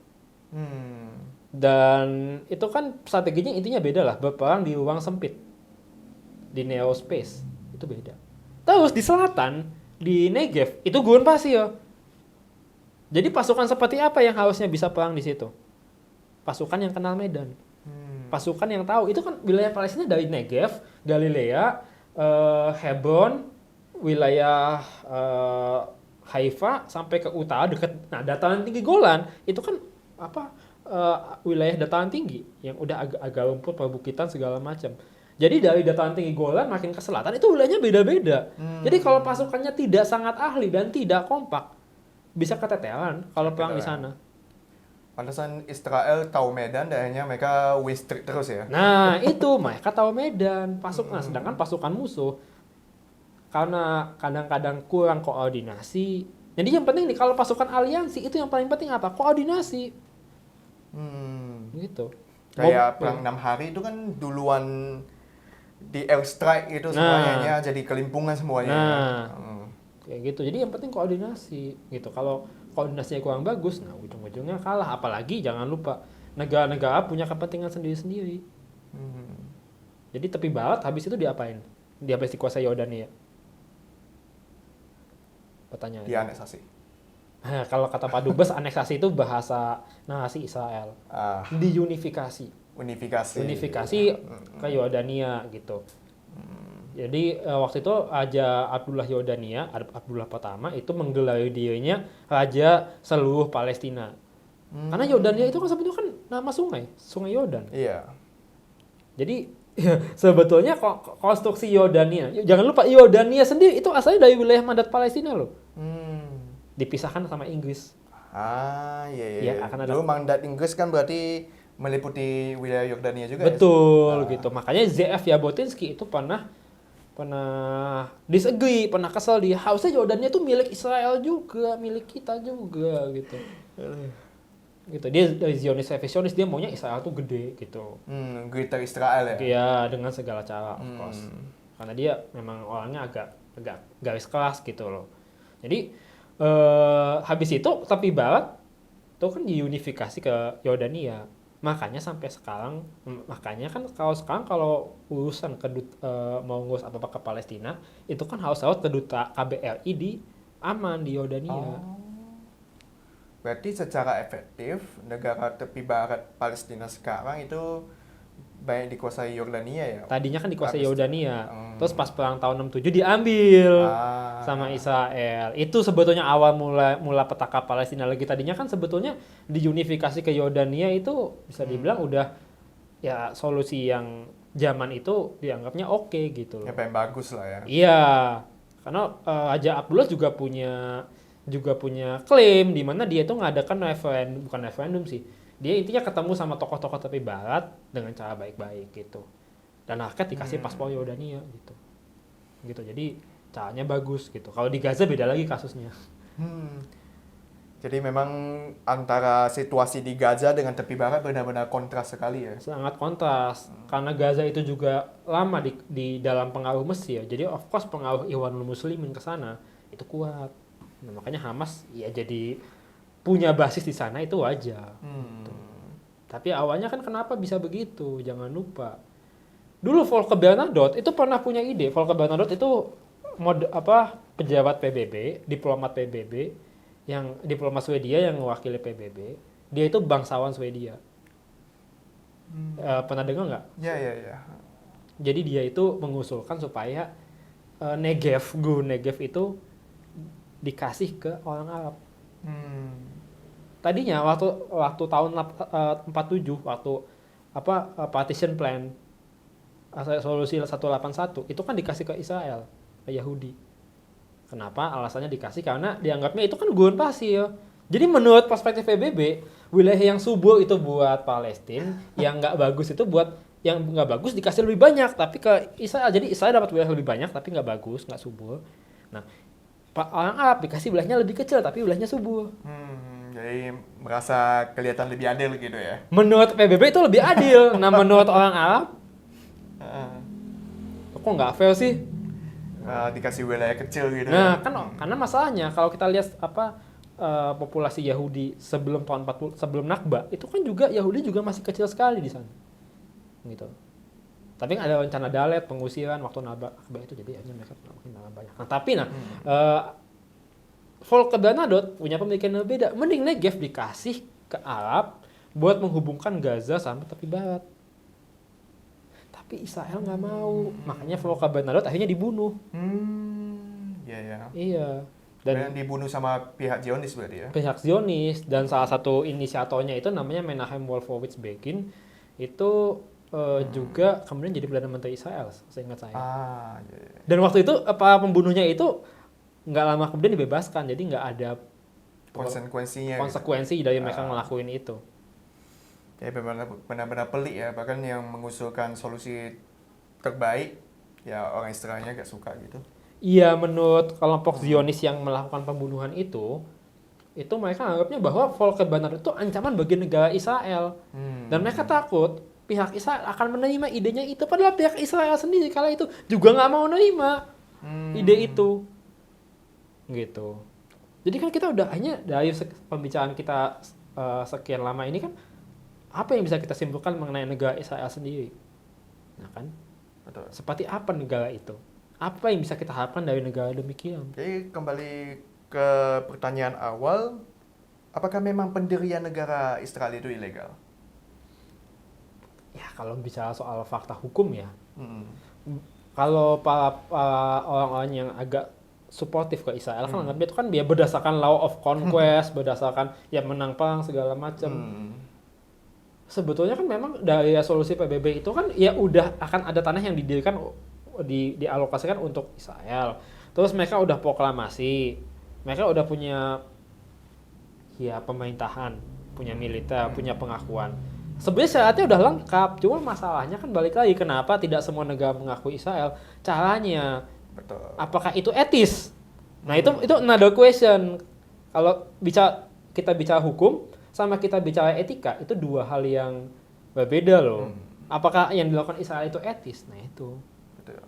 Dan itu kan strateginya intinya beda lah. Berperang di ruang sempit. Di narrow space. Itu beda. Terus di selatan, di Negev, itu gurun pasir. Jadi pasukan seperti apa yang harusnya bisa perang di situ? Pasukan yang kenal medan. Pasukan yang tahu. Itu kan wilayah Palestina dari Negev, Galilea, Hebron, wilayah Haifa sampai ke utara dekat dataran tinggi Golan. Itu kan wilayah dataran tinggi yang udah agak rumput, perbukitan segala macam. Jadi dari dataran tinggi Golan makin ke selatan itu wilayahnya beda-beda. Jadi kalau pasukannya tidak sangat ahli dan tidak kompak, bisa keteteran kalau perang di sana. Pantesan Israel tahu medan dan akhirnya mereka win streak terus ya. Nah, itu mereka tahu medan, sedangkan pasukan musuh karena kadang-kadang kurang koordinasi. Jadi yang penting nih kalau pasukan aliansi itu yang paling penting apa? Koordinasi. Gitu. Kayak perang 6 hari itu kan duluan di airstrike itu semuanya jadi kelimpungan semuanya. Kayak gitu. Jadi yang penting koordinasi gitu. Kalau koordinasinya kurang bagus, nah ujung-ujungnya kalah. Apalagi jangan lupa negara-negara punya kepentingan sendiri-sendiri. Jadi tepi barat habis itu diapain? Habis dikuasai Yordania. Pertanyaan. Dianeksasi. Nah, kalau kata Pak Dubes, aneksasi itu bahasa narasi Israel. Diunifikasi. Unifikasi ke Yordania gitu. Jadi waktu itu Raja Abdullah Yordania, Abdullah pertama itu menggelari dirinya Raja seluruh Palestina. Karena Yordania itu kan sebetulnya kan nama Sungai Yordan. Iya. Jadi sebetulnya konstruksi Yordania, jangan lupa Yordania sendiri itu asalnya dari wilayah mandat Palestina loh. Dipisahkan sama Inggris. Iya. Dulu mandat Inggris kan berarti meliputi wilayah Yordania juga. Betul gitu. Makanya ZF Jabotinsky itu pernah disagree, pernah kesal dia. Harusnya Yordania itu milik Israel juga, milik kita juga gitu. Gitu. Dia dari Zionis revisionis, dia maunya Israel tuh gede gitu. Greater Israel ya. Iya, dengan segala cara of course. Karena dia memang orangnya agak garis keras gitu loh. Jadi habis itu tepi barat itu kan diunifikasi ke Yordania. Makanya sampai sekarang, kan kalau urusan mau ngurus apa ke Palestina, itu kan harus lewat kedutaan KBRI di Amman di Yordania. Berarti secara efektif negara tepi barat Palestina sekarang itu banyak dikuasai Yordania ya? Tadinya kan dikuasai Yordania, terus pas perang tahun 67 diambil sama Israel. Itu sebetulnya awal mula petaka Palestina lagi. Tadinya kan sebetulnya diunifikasi ke Yordania itu bisa dibilang udah ya solusi yang zaman itu dianggapnya oke gitu loh. Ya yang bagus lah ya. Iya, karena Raja Abdullah juga punya klaim di mana dia itu ngadakan bukan referendum sih. Dia intinya ketemu sama tokoh-tokoh tepi barat dengan cara baik-baik gitu. dan rakyat dikasih paspor Yordania gitu. Jadi caranya bagus gitu. Kalau di Gaza beda lagi kasusnya. Jadi memang antara situasi di Gaza dengan tepi barat benar-benar kontras sekali ya. Sangat kontras karena Gaza itu juga lama di dalam pengaruh Mesir. Jadi of course pengaruh Ikhwanul Muslimin ke sana itu kuat. Nah, makanya Hamas ya jadi punya basis di sana itu wajar. Gitu. Tapi awalnya kan kenapa bisa begitu? Jangan lupa. Dulu Volker Bernadotte itu pernah punya ide. Volker Bernadotte itu pejabat PBB, diplomat PBB, yang diplomat Swedia yang mewakili PBB. Dia itu bangsawan Swedia. Pernah dengar nggak? Ya. Jadi dia itu mengusulkan supaya Gun Negev itu dikasih ke orang Arab. Tadinya waktu tahun 47 waktu partition plan solusi 181 itu kan dikasih ke Israel, ke Yahudi. Kenapa? Alasannya dikasih karena dianggapnya itu kan gun pasir. Jadi menurut perspektif PBB, wilayah yang subur itu buat Palestina, yang nggak bagus itu buat yang nggak bagus dikasih lebih banyak, tapi ke Israel. Jadi Israel dapat wilayah lebih banyak tapi nggak bagus, nggak subur. Nah, orang Arab dikasih wilayahnya lebih kecil tapi wilayahnya subur. Jadi merasa kelihatan lebih adil gitu ya. Menurut PBB itu lebih adil. Nah, menurut orang Arab, kok nggak fair sih? Dikasih wilayah kecil gitu. Nah, kan karena masalahnya kalau kita lihat populasi Yahudi sebelum tahun 40 sebelum Nakba itu kan juga Yahudi juga masih kecil sekali di sana. Gitu. Tapi ada rencana dalet pengusiran waktu Nakba itu jadi hanya mereka makin banyak. Nah, tapi Volker Bernadotte punya pemikiran yang beda. Mending Negev dikasih ke Arab buat menghubungkan Gaza sampai tepi barat. Tapi Israel nggak mau. Makanya Volker Bernadotte akhirnya dibunuh. Iya. Dan dibunuh sama pihak Zionis berarti ya? Pihak Zionis. Dan salah satu inisiatornya itu namanya Menachem Wolfowitz Begin. Itu juga kemudian jadi Perdana Menteri Israel, seingat saya. Dan waktu itu pembunuhnya itu nggak lama kemudian dibebaskan, jadi nggak ada konsekuensi dari mereka ngelakuin itu. Jadi benar-benar pelik ya, bahkan yang mengusulkan solusi terbaik ya orang Israelnya gak suka gitu. Iya, menurut kelompok Zionis yang melakukan pembunuhan itu mereka anggapnya bahwa Volker Bernadotte itu ancaman bagi negara Israel. Dan mereka takut pihak Israel akan menerima idenya itu, padahal pihak Israel sendiri kala itu juga nggak mau menerima ide itu. Gitu. Jadi kan kita udah hanya dari pembicaraan kita sekian lama ini kan apa yang bisa kita simpulkan mengenai negara Israel sendiri? Nah kan, betul. Seperti apa negara itu? Apa yang bisa kita harapkan dari negara demikian? Jadi kembali ke pertanyaan awal, apakah memang pendirian negara Israel itu ilegal? Ya kalau bicara soal fakta hukum ya, kalau para orang-orang yang agak suportif ke Israel kan anggapnya itu kan dia berdasarkan law of conquest, berdasarkan ya menang perang segala macam. Sebetulnya kan memang dari solusi PBB itu kan ya udah akan ada tanah yang didirikan dialokasikan untuk Israel. Terus mereka udah proklamasi, mereka udah punya ya pemerintahan, punya militer, punya pengakuan. Sebenarnya syaratnya udah lengkap, cuma masalahnya kan balik lagi kenapa tidak semua negara mengakui Israel? Caranya. Betul. Apakah itu etis? Nah, itu another question. Kalau kita bicara hukum sama kita bicara etika, itu dua hal yang berbeda loh. Apakah yang dilakukan Israel itu etis? Nah, itu. Betul.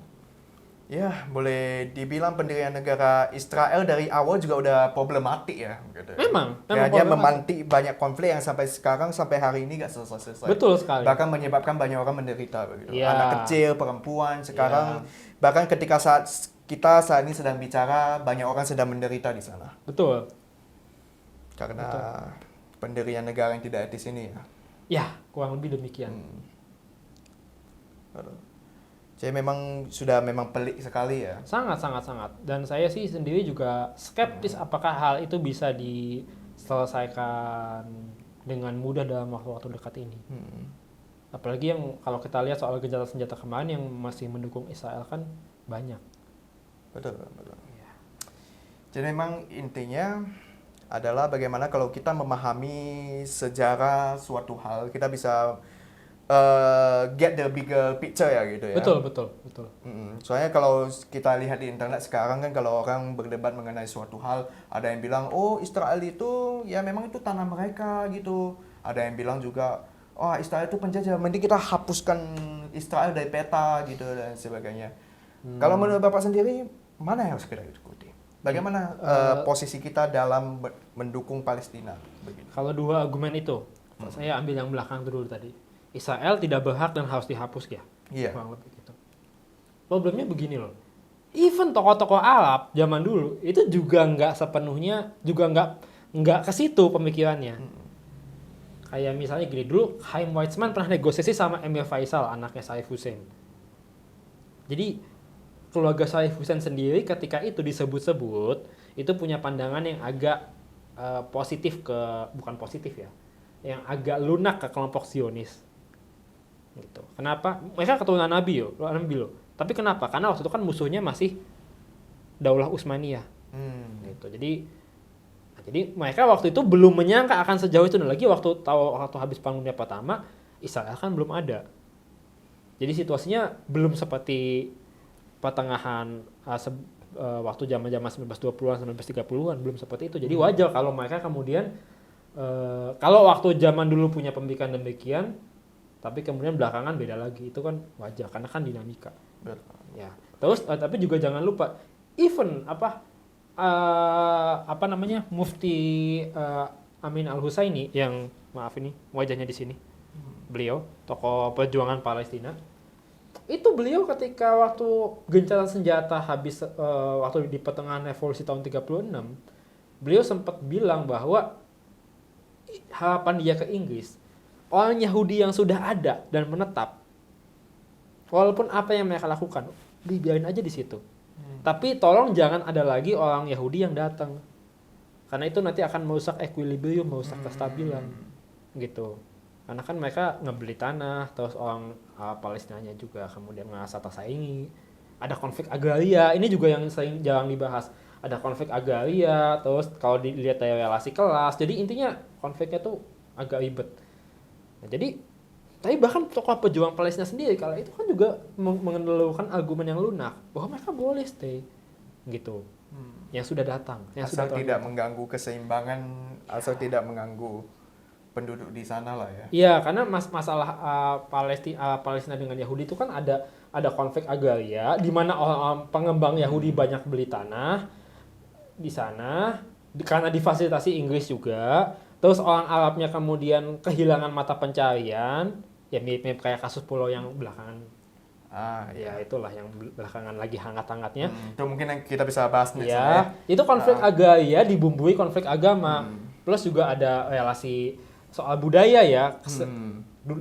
Ya, boleh dibilang pendirian negara Israel dari awal juga udah problematik ya. Gitu. Memang dia memantik banyak konflik yang sampai sekarang, sampai hari ini gak selesai-selesai. Betul sekali. Bahkan menyebabkan banyak orang menderita. Begitu. Ya. Anak kecil, perempuan, sekarang bahkan ketika saat ini sedang bicara, banyak orang sedang menderita di sana. Betul. Karena pendirian negara yang tidak etis ini ya. Ya, kurang lebih demikian. Jadi sudah memang pelik sekali ya. Sangat. Dan saya sih sendiri juga skeptis apakah hal itu bisa diselesaikan dengan mudah dalam waktu dekat ini. Apalagi yang kalau kita lihat soal gencatan senjata kemarin yang masih mendukung Israel kan banyak. Betul. Ya. Jadi memang intinya adalah bagaimana kalau kita memahami sejarah suatu hal, kita bisa get the bigger picture ya gitu ya. Betul. Soalnya kalau kita lihat di internet sekarang kan kalau orang berdebat mengenai suatu hal, ada yang bilang, oh Israel itu ya memang itu tanah mereka gitu. Ada yang bilang juga, oh Israel itu penjajah, mending kita hapuskan Israel dari peta gitu dan sebagainya. Kalau menurut Bapak sendiri, mana yang harus kita ikuti? Bagaimana posisi kita dalam mendukung Palestina? Begitu. Kalau dua argumen itu, saya ambil yang belakang dulu tadi. Israel tidak berhak dan harus dihapus ya. Iya. Kurang lebih gitu. Problemnya begini loh. Even tokoh-tokoh Arab zaman dulu itu juga nggak sepenuhnya juga nggak ke situ pemikirannya. Kayak misalnya gini, dulu Chaim Weizmann pernah negosiasi sama Emir Faisal, anaknya Saif Hussein. Jadi keluarga Saif Hussein sendiri ketika itu disebut-sebut itu punya pandangan yang agak positif bukan positif ya, yang agak lunak ke kelompok Zionis. Gitu. Kenapa? Mereka keturunan Nabi loh. Tapi kenapa? Karena waktu itu kan musuhnya masih Daulah Utsmaniyah. Gitu. Jadi mereka waktu itu belum menyangka akan sejauh itu, dan lagi waktu habis Perang Dunia Pertama, Israel kan belum ada. Jadi situasinya belum seperti pertengahan waktu zaman-zaman 1920-an 1930-an, belum seperti itu. Jadi wajar kalau mereka kemudian kalau waktu zaman dulu punya pemikiran demikian, tapi kemudian belakangan beda lagi, itu kan wajar karena kan dinamika. Ya. Terus tapi juga jangan lupa even Mufti Amin Al-Husaini yang maaf ini wajahnya di sini. Beliau tokoh perjuangan Palestina. Itu beliau ketika waktu gencatan senjata habis waktu di pertengahan revolusi tahun 36, beliau sempat bilang bahwa harapan dia ke Inggris, orang Yahudi yang sudah ada dan menetap, walaupun apa yang mereka lakukan, dibiarin aja di situ. Tapi tolong jangan ada lagi orang Yahudi yang datang, karena itu nanti akan merusak equilibrium, merusak kestabilan, gitu. Karena kan mereka ngebeli tanah, terus orang Palestinanya juga kemudian merasa tersaingi. Ada konflik agraria, ini juga yang sering jarang dibahas. Ada konflik agraria, terus kalau dilihat dari relasi kelas, jadi intinya konfliknya tuh agak ribet. Nah, jadi, tapi bahkan tokoh pejuang Palestina sendiri kala itu kan juga mengeluarkan argumen yang lunak bahwa mereka boleh stay, gitu. Yang sudah datang, yang asal sudah tidak mengganggu keseimbangan, asal tidak mengganggu penduduk di sana lah ya. Iya, karena masalah Palestina dengan Yahudi itu kan ada konflik agraria di mana orang pengembang Yahudi banyak beli tanah di sana karena difasilitasi Inggris juga. Terus orang Arabnya kemudian kehilangan mata pencarian, ya mirip-mirip kayak kasus pulau yang belakangan. Ya itulah yang belakangan lagi hangat-hangatnya. Itu mungkin yang kita bisa bahas nih. Ya, itu konflik agraria dibumbui konflik agama. Plus juga ada relasi soal budaya ya.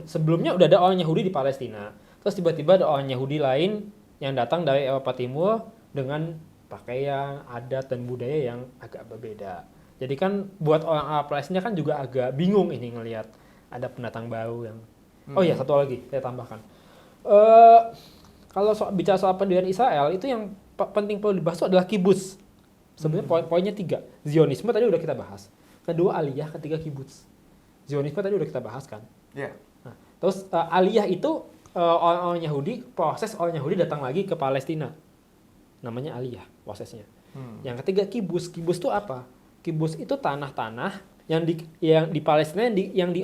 Sebelumnya udah ada orang Yahudi di Palestina. Terus tiba-tiba ada orang Yahudi lain yang datang dari Eropa Timur dengan pakaian, adat, dan budaya yang agak berbeda. Jadi kan buat orang Arab Palestina kan juga agak bingung ini ngelihat ada pendatang baru yang. Oh iya, satu lagi saya tambahkan. Kalau bicara soal pendirian Israel, itu yang penting perlu dibahas adalah kibbutz. Sebenarnya poinnya 3. Zionisme tadi udah kita bahas. Kedua aliyah, ketiga kibbutz. Zionisme tadi udah kita bahas kan. Yeah. Nah, terus aliyah itu orang-orang Yahudi, proses orang Yahudi datang lagi ke Palestina. Namanya aliyah prosesnya. Yang ketiga kibbutz. Kibbutz itu apa? Kibbutz itu tanah-tanah yang di Palestina yang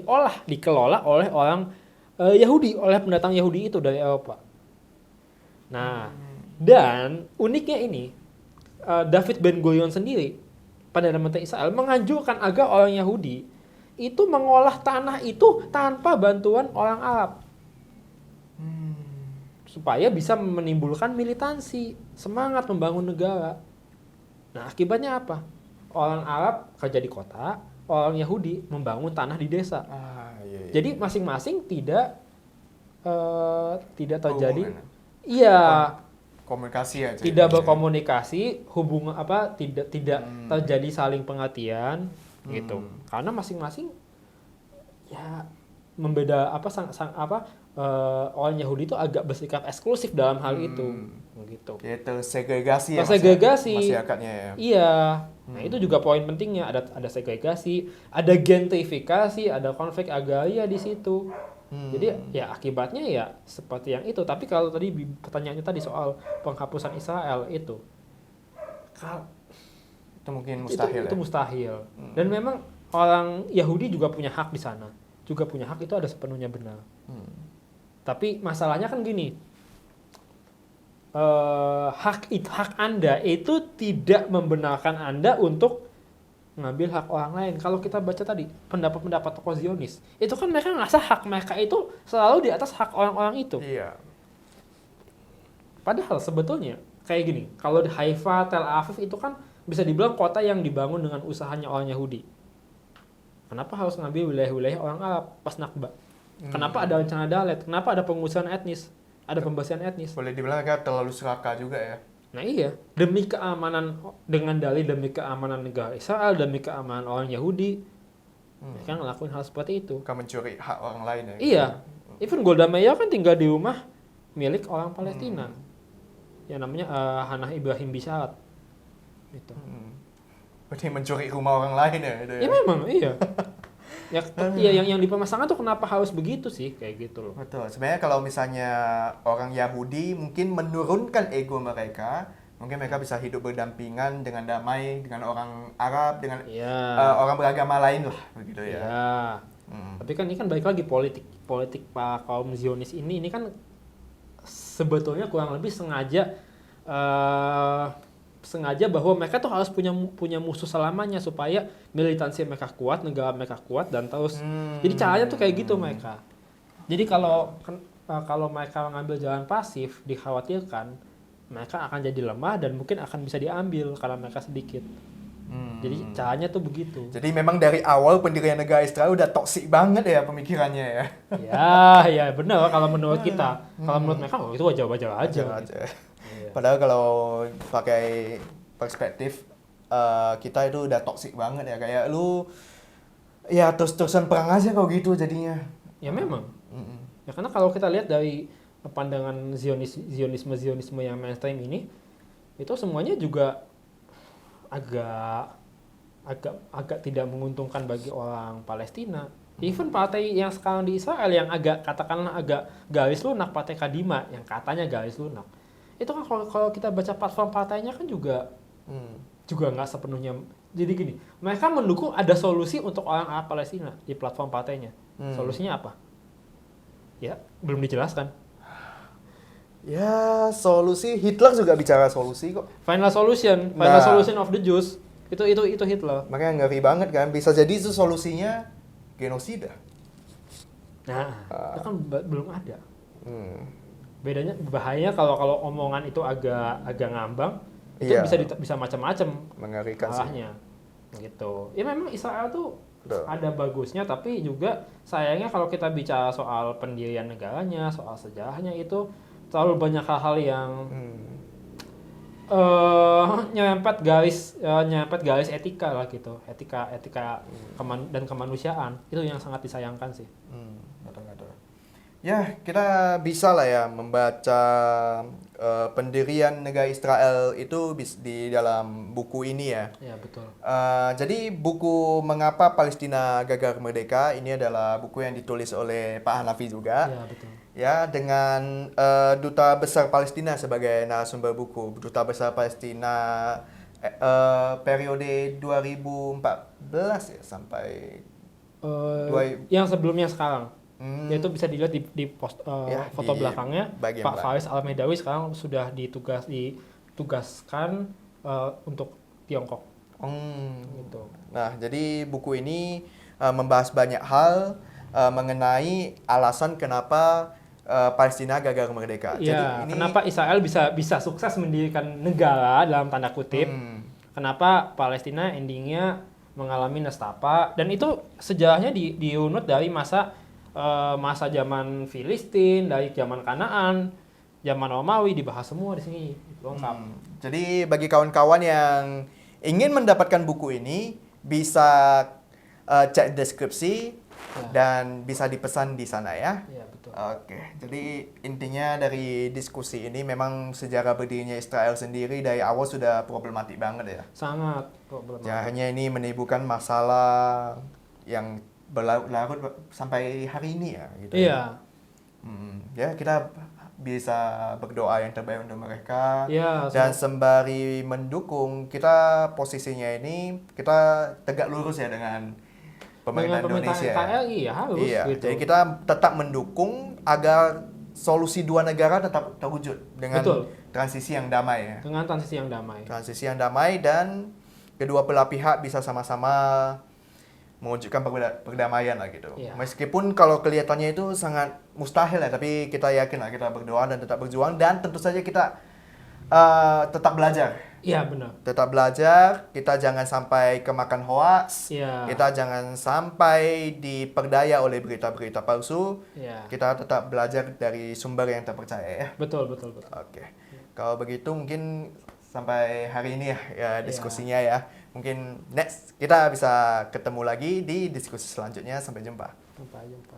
dikelola oleh orang Yahudi, oleh pendatang Yahudi itu dari Eropa. Nah, dan uniknya ini David Ben Gurion sendiri Perdana Menteri Israel menganjurkan agar orang Yahudi itu mengolah tanah itu tanpa bantuan orang Arab. Supaya bisa menimbulkan militansi, semangat membangun negara. Nah, akibatnya apa? Orang Arab kerja di kota, orang Yahudi membangun tanah di desa. Iya. Jadi masing-masing tidak terjadi. Hubungan. Iya. Komunikasi aja. Tidak berkomunikasi, hubungan tidak terjadi saling pengertian gitu. Karena masing-masing ya membeda orang Yahudi itu agak bersikap eksklusif dalam hal itu gitu. Ya tersegregasi ya masyarakatnya ya. Iya. Nah, itu juga poin pentingnya, ada segregasi, ada gentrifikasi, ada konflik agraria di situ. Jadi ya akibatnya ya seperti yang itu. Tapi kalau tadi pertanyaannya tadi soal penghapusan Israel itu, Itu mungkin mustahil itu ya. mustahil. Dan memang orang Yahudi juga punya hak di sana, juga punya hak, itu ada sepenuhnya benar. Tapi masalahnya kan gini, hak Anda itu tidak membenarkan Anda untuk ngambil hak orang lain. Kalau kita baca tadi pendapat-pendapat tokoh Zionis, itu kan mereka ngerasa hak mereka itu selalu di atas hak orang-orang itu. Iya. Padahal sebetulnya kayak gini, kalau di Haifa, Tel Aviv itu kan bisa dibilang kota yang dibangun dengan usahanya orang Yahudi. Kenapa harus ngambil wilayah-wilayah orang Arab pas Nakba? Kenapa ada rencana Dalet? Kenapa ada pengusahaan etnis? Ada pembasian etnis? Boleh dibilang mereka terlalu serakah juga ya. Nah iya, demi keamanan, dengan dalih demi keamanan negara Israel, demi keamanan orang Yahudi, mereka ngelakuin hal seperti itu. Bukan mencuri hak orang lain ya. Iya, even Golda Meir kan tinggal di rumah milik orang Palestina, yang namanya Hanah Ibrahim Bisharat. Gitu. Berarti mencuri rumah orang lain ya itu ya. Ya memang, iya. Ya, iya yang dipermasalahkan tuh kenapa harus begitu sih, kayak gitu loh. Betul. Sebenarnya kalau misalnya orang Yahudi mungkin menurunkan ego mereka, mungkin mereka bisa hidup berdampingan dengan damai dengan orang Arab, dengan orang beragama lain lah, begitu ya. Ya. Tapi kan ini kan balik lagi politik Pak kaum Zionis ini kan sebetulnya kurang lebih sengaja bahwa mereka tuh harus punya musuh selamanya supaya militansi mereka kuat, negara mereka kuat dan terus. Jadi caranya tuh kayak gitu mereka. Jadi kalau mereka mengambil jalan pasif, dikhawatirkan mereka akan jadi lemah dan mungkin akan bisa diambil karena mereka sedikit. Jadi caranya tuh begitu. Jadi memang dari awal pendirian negara Israel udah toksik banget ya pemikirannya ya. Ya benar kalau menurut kita. Kalau menurut mereka itu wajar-wajar aja. Padahal kalau pakai perspektif kita itu udah toksik banget ya, kayak lu ya terus-terusan perang aja kalau gitu jadinya. Ya memang. Ya karena kalau kita lihat dari pandangan Zionisme yang mainstream ini, itu semuanya juga agak tidak menguntungkan bagi orang Palestina. Even partai yang sekarang di Israel yang katakanlah agak garis lunak, Partai Kadima yang katanya garis lunak. Itu kan kalau kita baca platform partainya kan juga nggak sepenuhnya. Jadi gini, mereka mendukung ada solusi untuk orang Arab Palestina di platform partainya. Solusinya apa? Ya belum dijelaskan. Ya solusi, Hitler juga bicara solusi kok. Final solution of the Jews itu Hitler. Makanya ngeri banget kan, bisa jadi itu solusinya genosida. Nah, itu kan belum ada. Bedanya bahayanya kalau omongan itu agak ngambang, itu bisa macam-macam mengerikan salahnya gitu. Ya memang Israel tuh ada bagusnya, tapi juga sayangnya kalau kita bicara soal pendirian negaranya, soal sejarahnya, itu terlalu banyak hal-hal yang nyerempet garis etika lah gitu, etika dan kemanusiaan, itu yang sangat disayangkan sih. Ya, kita bisa lah ya membaca pendirian negara Israel itu di dalam buku ini ya. Ya, betul. Jadi buku Mengapa Palestina Gagal Merdeka ini adalah buku yang ditulis oleh Pak Hanafi juga. Ya, betul. Ya, dengan Duta Besar Palestina sebagai narasumber buku. Duta Besar Palestina periode 2014 ya sampai yang sebelumnya sekarang. Itu bisa dilihat di foto belakangnya. Pak Faris Al-Medawi sekarang sudah ditugaskan untuk Tiongkok. Gitu. Nah, jadi buku ini membahas banyak hal mengenai alasan kenapa Palestina gagal merdeka. Ya, jadi kenapa Israel bisa sukses mendirikan negara dalam tanda kutip? Kenapa Palestina endingnya mengalami nestapa? Dan itu sejarahnya diunut dari masa zaman Filistin, dari zaman Kanaan, zaman Romawi, dibahas semua di sini, lengkap. Jadi bagi kawan-kawan yang ingin mendapatkan buku ini bisa cek deskripsi dan bisa dipesan di sana ya. Iya, betul. Oke, jadi intinya dari diskusi ini memang sejarah berdirinya Israel sendiri dari awal sudah problematik banget ya. Sangat problematik. Ya, hanya ini menimbulkan masalah yang berlarut sampai hari ini ya gitu. Iya. Ya kita bisa berdoa yang terbaik untuk mereka Iya, dan sembari mendukung, kita posisinya ini kita tegak lurus ya dengan pemerintah Indonesia. KRI ya harus Iya, gitu. jadi kita tetap mendukung agar solusi dua negara tetap terwujud dengan Betul. transisi yang damai ya. Dengan transisi yang damai. Transisi yang damai dan kedua belah pihak bisa sama-sama mewujudkan perdamaian lah gitu. Iya. Meskipun kalau kelihatannya itu sangat mustahil ya, tapi kita yakin lah, kita berdoa dan tetap berjuang dan tentu saja kita tetap belajar. Iya benar. Tetap belajar, kita jangan sampai kemakan hoaks, Iya. kita jangan sampai diperdaya oleh berita-berita palsu. Iya. Kita tetap belajar dari sumber yang terpercaya ya. Betul, betul, betul. Oke. Kalau begitu mungkin sampai hari ini ya diskusinya ya. Mungkin next kita bisa ketemu lagi di diskusi selanjutnya. Sampai jumpa. Sampai jumpa.